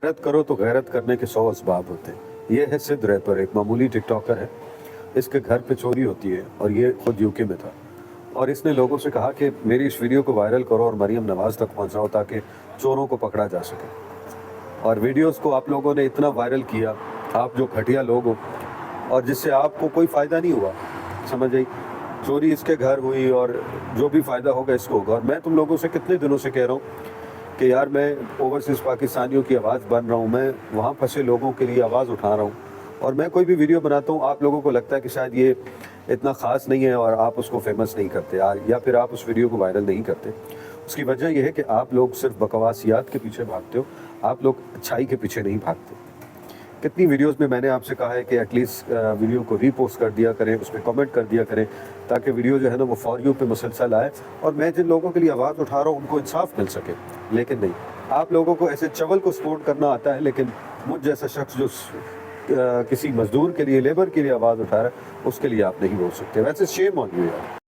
غیرت کرو تو غیرت کرنے کے 100 اسباب ہوتے ہیں۔ یہ ہے سدھ ریپر، ایک معمولی ٹک ٹاکر ہے۔ اس کے گھر پہ چوری ہوتی ہے اور یہ خود یوکے میں تھا، اور اس نے لوگوں سے کہا کہ میری اس ویڈیو کو وائرل کرو اور مریم نواز تک پہنچاؤ تاکہ چوروں کو پکڑا جا سکے۔ اور ویڈیوز کو آپ لوگوں نے اتنا وائرل کیا، آپ جو گھٹیا لوگ ہو، اور جس سے آپ کو کوئی فائدہ نہیں ہوا، سمجھ گئی؟ چوری اس کے گھر ہوئی اور جو بھی فائدہ ہوگا اس کو ہوگا۔ اور میں تم لوگوں سے کتنے دنوں سے کہہ رہا ہوں کہ یار میں اوورسیز پاکستانیوں کی آواز بن رہا ہوں، میں وہاں پھنسے لوگوں کے لیے آواز اٹھا رہا ہوں، اور میں کوئی بھی ویڈیو بناتا ہوں آپ لوگوں کو لگتا ہے کہ شاید یہ اتنا خاص نہیں ہے اور آپ اس کو فیمس نہیں کرتے یا پھر آپ اس ویڈیو کو وائرل نہیں کرتے۔ اس کی وجہ یہ ہے کہ آپ لوگ صرف بکواسیات کے پیچھے بھاگتے ہو، آپ لوگ اچھائی کے پیچھے نہیں بھاگتے۔ کتنی ویڈیوز میں میں نے آپ سے کہا ہے کہ ایٹ لیسٹ ویڈیو کو ری پوسٹ کر دیا کریں، اس پہ کمنٹ کر دیا کریں، تاکہ ویڈیو جو ہے نا وہ فار یو پہ مسلسل آئے، اور میں جن لوگوں کے لیے آواز اٹھا رہا ہوں ان کو انصاف مل سکے۔ لیکن نہیں، آپ لوگوں کو ایسے چول کو سپورٹ کرنا آتا ہے، لیکن مجھ جیسا شخص جو کسی مزدور کے لیے، لیبر کے لیے آواز اٹھا رہا ہے، اس کے لیے آپ نہیں بول سکتے۔ ویسے شیم آن یو یار۔